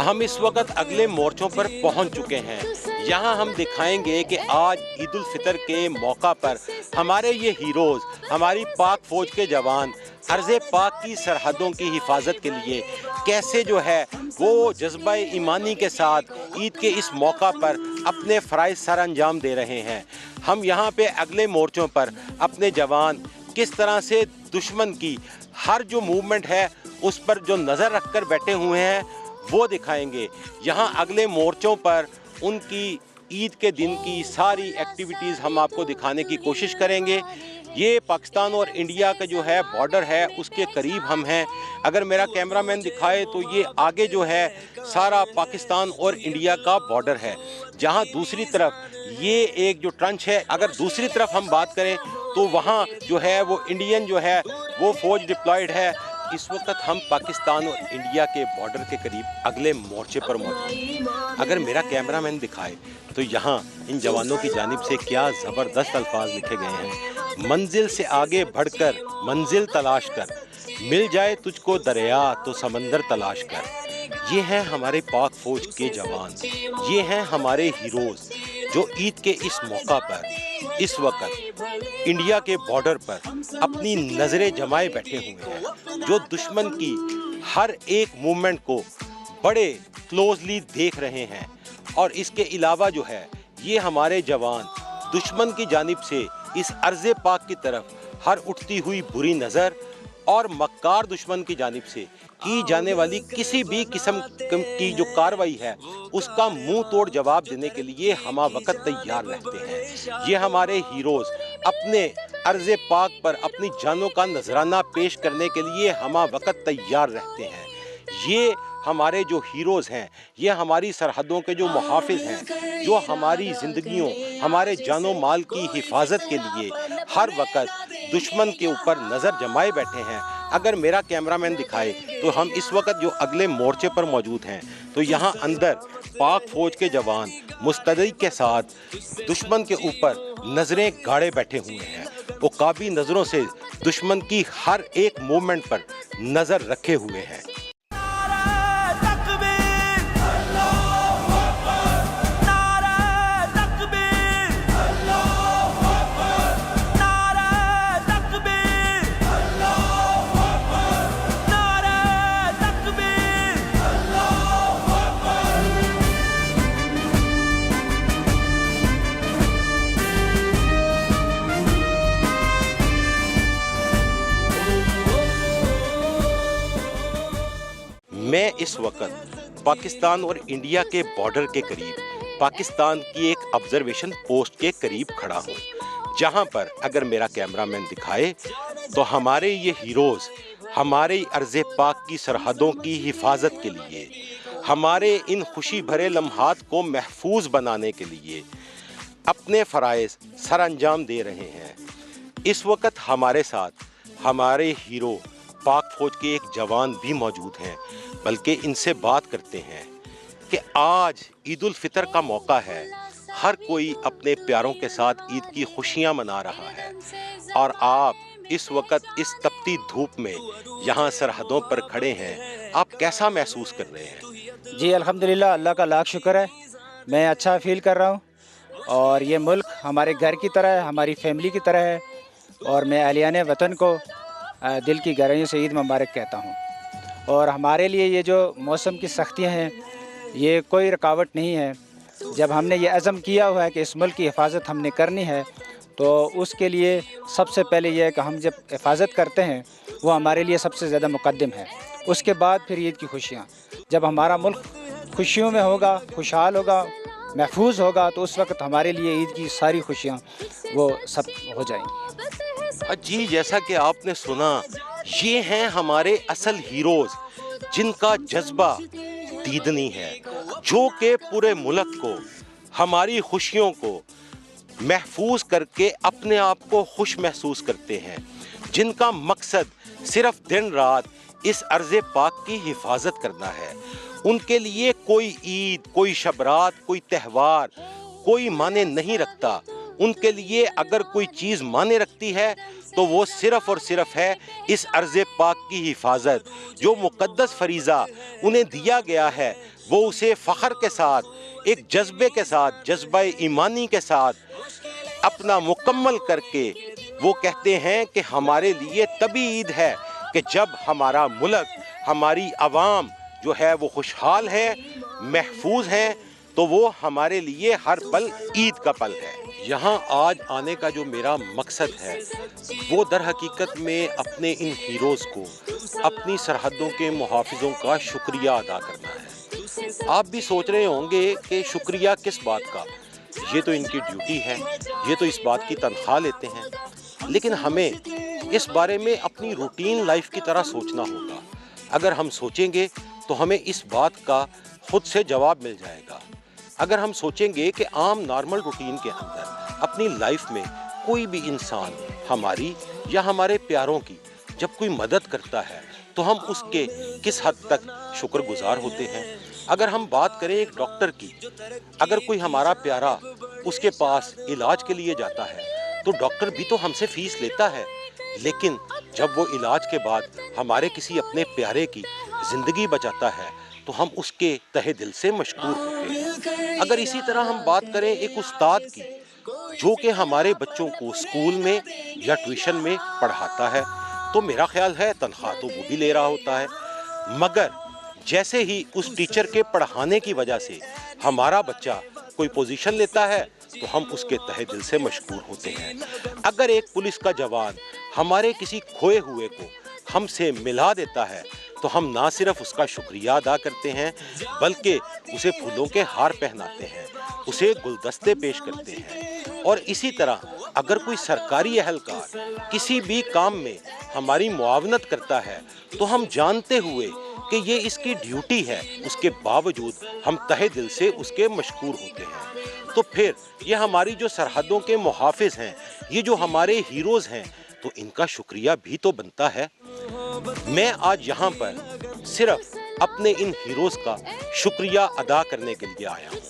हम इस वक्त अगले मोर्चों पर पहुंच चुके हैं। यहाँ हम दिखाएंगे कि आज ईद उल फितर के मौका पर हमारे ये हीरोज़, हमारी पाक फ़ौज के जवान अर्ज़े पाक की सरहदों की हिफाजत के लिए कैसे जो है वो जज्बा ईमानी के साथ ईद के इस मौका पर अपने फ़राइज़ सर अंजाम दे रहे हैं। हम यहाँ पे अगले मोर्चों पर अपने जवान किस तरह से दुश्मन की हर जो मूवमेंट है उस पर जो नज़र रख कर बैठे हुए हैं वो दिखाएंगे। यहाँ अगले मोर्चों पर उनकी ईद के दिन की सारी एक्टिविटीज़ हम आपको दिखाने की कोशिश करेंगे। ये पाकिस्तान और इंडिया का जो है बॉर्डर है उसके करीब हम हैं। अगर मेरा कैमरामैन दिखाए तो ये आगे जो है सारा पाकिस्तान और इंडिया का बॉर्डर है, जहाँ दूसरी तरफ ये एक जो ट्रंच है, अगर दूसरी तरफ हम बात करें तो वहाँ जो है वो इंडियन जो है वो फ़ौज डिप्लॉयड है। इस वक्त हम पाकिस्तान और इंडिया के बॉर्डर के करीब अगले मोर्चे पर मौजूद हैं। अगर मेरा कैमरामैन दिखाए तो यहाँ इन जवानों की जानिब से क्या ज़बरदस्त अल्फाज लिखे गए हैं। मंजिल से आगे बढ़कर मंजिल तलाश कर, मिल जाए तुझको दरिया तो समंदर तलाश कर। ये हैं हमारे पाक फ़ौज के जवान, ये हैं हमारे हीरोज़ जो ईद के इस मौका पर इस वक्त इंडिया के बॉर्डर पर अपनी नज़रें जमाए बैठे हुए हैं, जो दुश्मन की हर एक मूवमेंट को बड़े क्लोजली देख रहे हैं। और इसके अलावा जो है ये हमारे जवान दुश्मन की जानिब से इस अर्ज़े पाक की तरफ हर उठती हुई बुरी नज़र और मक्कार दुश्मन की जानिब से की जाने वाली किसी भी किस्म की जो कार्रवाई है उसका मुंह तोड़ जवाब देने के लिए हम वक्त तैयार रहते हैं। ये हमारे हीरोज़ अपने अर्ज़े पाक पर अपनी जानों का नजराना पेश करने के लिए हम वक्त तैयार रहते हैं। ये हमारे जो हीरोज़ हैं, ये हमारी सरहदों के जो मुहाफ़िज़ हैं, जो हमारी ज़िंदगियों, हमारे जानो माल की हिफाजत के लिए हर वक्त दुश्मन के ऊपर नज़र जमाए बैठे हैं। अगर मेरा कैमरामैन दिखाए तो हम इस वक्त जो अगले मोर्चे पर मौजूद हैं तो यहाँ अंदर पाक फ़ौज के जवान मुस्तैदी के साथ दुश्मन के ऊपर नज़रें गाड़े बैठे हुए हैं। वो काबी नज़रों से दुश्मन की हर एक मूवमेंट पर नज़र रखे हुए हैं। मैं इस वक्त पाकिस्तान और इंडिया के बॉर्डर के करीब पाकिस्तान की एक ऑब्जर्वेशन पोस्ट के करीब खड़ा हूँ, जहाँ पर अगर मेरा कैमरामैन दिखाए तो हमारे ये हीरोज़ हमारे अर्ज़े पाक की सरहदों की हिफाजत के लिए, हमारे इन खुशी भरे लम्हात को महफूज बनाने के लिए अपने फ़राइज़ सर अंजाम दे रहे हैं। इस वक्त हमारे साथ हमारे हीरो पाक फ़ौज के एक जवान भी मौजूद हैं, बल्कि इनसे बात करते हैं कि आज ईद उल फितर का मौका है, हर कोई अपने प्यारों के साथ ईद की खुशियां मना रहा है और आप इस वक्त इस तपती धूप में यहाँ सरहदों पर खड़े हैं, आप कैसा महसूस कर रहे हैं? जी अल्हम्दुलिल्लाह, अल्लाह का लाख शुक्र है, मैं अच्छा फील कर रहा हूँ और ये मुल्क हमारे घर की तरह है, हमारी फैमिली की तरह है और मैं अहलियाने वतन को दिल की गहराइयों से ईद मुबारक कहता हूँ। और हमारे लिए ये जो मौसम की सख्तियाँ हैं ये कोई रुकावट नहीं है। जब हमने ये अज़म किया हुआ है कि इस मुल्क की हिफाजत हमने करनी है तो उसके लिए सबसे पहले ये है कि हम जब हिफाजत करते हैं वो हमारे लिए सबसे ज़्यादा मुक़द्दम है। उसके बाद फिर ईद की खुशियाँ, जब हमारा मुल्क खुशियों में होगा, खुशहाल होगा, महफूज होगा तो उस वक्त हमारे लिए ईद की सारी खुशियाँ वो सब हो जाएंगी। जी, जैसा कि आपने सुना, ये हैं हमारे असल हीरोज़ जिनका जज्बा दीदनी है, जो कि पूरे मुल्क को, हमारी खुशियों को महफूज करके अपने आप को खुश महसूस करते हैं, जिनका मकसद सिर्फ दिन रात इस अर्ज़े पाक की हिफाजत करना है। उनके लिए कोई ईद, कोई शबरात, कोई त्यौहार कोई माने नहीं रखता। उनके लिए अगर कोई चीज़ माने रखती है تو وہ صرف اور صرف ہے اس ارض پاک کی حفاظت. جو مقدس فریضہ انہیں دیا گیا ہے وہ اسے فخر کے ساتھ، ایک جذبے کے ساتھ، جذبہ ایمانی کے ساتھ اپنا مکمل کر کے وہ کہتے ہیں کہ ہمارے لیے تبھی عید ہے کہ جب ہمارا ملک، ہماری عوام جو ہے وہ خوشحال ہے، محفوظ ہیں، تو وہ ہمارے لیے ہر پل عید کا پل ہے. یہاں آج آنے کا جو میرا مقصد ہے وہ در حقیقت میں اپنے ان ہیروز کو، اپنی سرحدوں کے محافظوں کا شکریہ ادا کرنا ہے. آپ بھی سوچ رہے ہوں گے کہ شکریہ کس بات کا، یہ تو ان کی ڈیوٹی ہے، یہ تو اس بات کی تنخواہ لیتے ہیں. لیکن ہمیں اس بارے میں اپنی روٹین لائف کی طرح سوچنا ہوگا. اگر ہم سوچیں گے تو ہمیں اس بات کا خود سے جواب مل جائے گا. اگر ہم سوچیں گے کہ عام نارمل روٹین کے اندر اپنی لائف میں کوئی بھی انسان ہماری یا ہمارے پیاروں کی جب کوئی مدد کرتا ہے تو ہم اس کے کس حد تک شکر گزار ہوتے ہیں. اگر ہم بات کریں ایک ڈاکٹر کی، اگر کوئی ہمارا پیارا اس کے پاس علاج کے لیے جاتا ہے تو ڈاکٹر بھی تو ہم سے فیس لیتا ہے، لیکن جب وہ علاج کے بعد ہمارے کسی اپنے پیارے کی زندگی بچاتا ہے تو ہم اس کے تہہ دل سے مشکور ہوتے ہیں. اگر اسی طرح ہم بات کریں ایک استاد کی جو کہ ہمارے بچوں کو اسکول میں یا ٹیوشن میں پڑھاتا ہے تو میرا خیال ہے تنخواہ تو وہ بھی لے رہا ہوتا ہے، مگر جیسے ہی اس ٹیچر کے پڑھانے کی وجہ سے ہمارا بچہ کوئی پوزیشن لیتا ہے تو ہم اس کے تہہ دل سے مشکور ہوتے ہیں. اگر ایک پولیس کا جوان ہمارے کسی کھوئے ہوئے کو ہم سے ملا دیتا ہے تو ہم نہ صرف اس کا شکریہ ادا کرتے ہیں بلکہ اسے پھولوں کے ہار پہناتے ہیں، اسے گلدستے پیش کرتے ہیں. اور اسی طرح اگر کوئی سرکاری اہلکار کسی بھی کام میں ہماری معاونت کرتا ہے تو ہم جانتے ہوئے کہ یہ اس کی ڈیوٹی ہے، اس کے باوجود ہم تہہ دل سے اس کے مشکور ہوتے ہیں. تو پھر یہ ہماری جو سرحدوں کے محافظ ہیں، یہ جو ہمارے ہیروز ہیں، تو ان کا شکریہ بھی تو بنتا ہے. میں آج یہاں پر صرف اپنے ان ہیروز کا شکریہ ادا کرنے کے لیے آیا ہوں.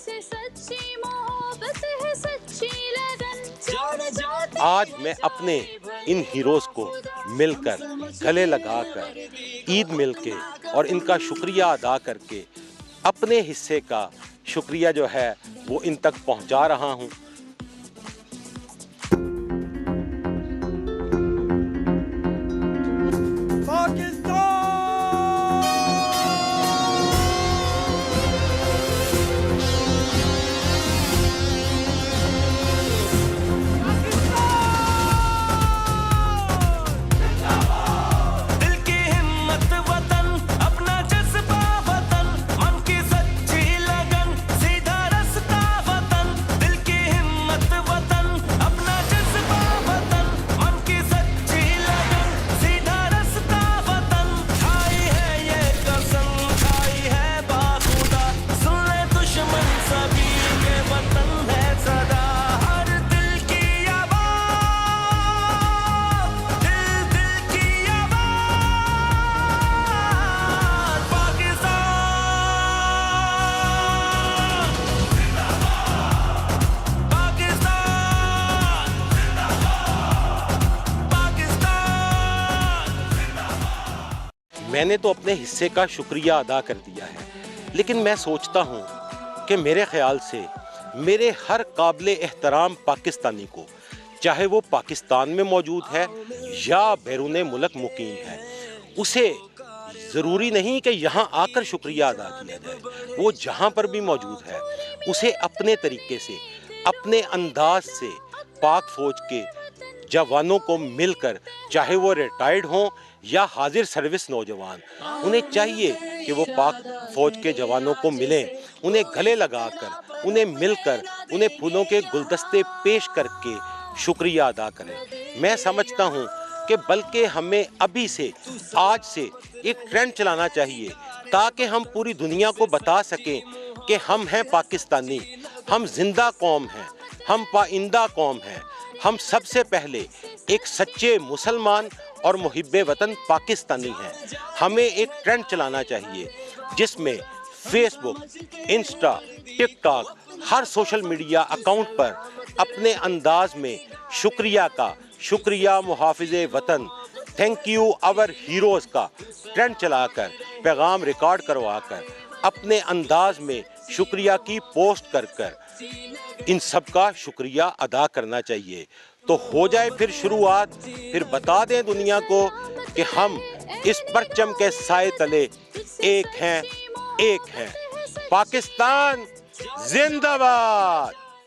آج میں اپنے ان ہیروز کو مل کر، گلے لگا کر، عید مل کے اور ان کا شکریہ ادا کر کے اپنے حصے کا شکریہ جو ہے وہ ان تک پہنچا رہا ہوں. میں نے تو اپنے حصے کا شکریہ ادا کر دیا ہے، لیکن میں سوچتا ہوں کہ میرے خیال سے میرے ہر قابل احترام پاکستانی کو، چاہے وہ پاکستان میں موجود ہے یا بیرون ملک مقیم ہے، اسے ضروری نہیں کہ یہاں آ کر شکریہ ادا کیا جائے. وہ جہاں پر بھی موجود ہے اسے اپنے طریقے سے، اپنے انداز سے پاک فوج کے جوانوں کو مل کر، چاہے وہ ریٹائرڈ ہوں یا حاضر سروس نوجوان، انہیں چاہیے کہ وہ پاک فوج کے جوانوں کو ملیں، انہیں گلے لگا کر، انہیں مل کر، انہیں پھولوں کے گلدستے پیش کر کے شکریہ ادا کریں. میں سمجھتا ہوں کہ بلکہ ہمیں ابھی سے، آج سے ایک ٹرینڈ چلانا چاہیے تاکہ ہم پوری دنیا کو بتا سکیں کہ ہم ہیں پاکستانی، ہم زندہ قوم ہیں، ہم پائندہ قوم ہیں. ہم سب سے پہلے ایک سچے مسلمان اور محب وطن پاکستانی ہیں. ہمیں ایک ٹرینڈ چلانا چاہیے جس میں فیس بک، انسٹا، ٹک ٹاک، ہر سوشل میڈیا اکاؤنٹ پر اپنے انداز میں شکریہ کا، शुक्रिया मुहाफिज वतन, थैंक यू आवर हीरोज़ का ट्रेंड चलाकर, पैगाम रिकॉर्ड करवा कर, अपने अंदाज में शुक्रिया की पोस्ट कर कर इन सब का शुक्रिया अदा करना चाहिए। तो हो जाए फिर शुरुआत, फिर बता दें दुनिया को कि हम इस परचम के साए तले एक हैं, एक हैं। पाकिस्तान जिंदाबाद।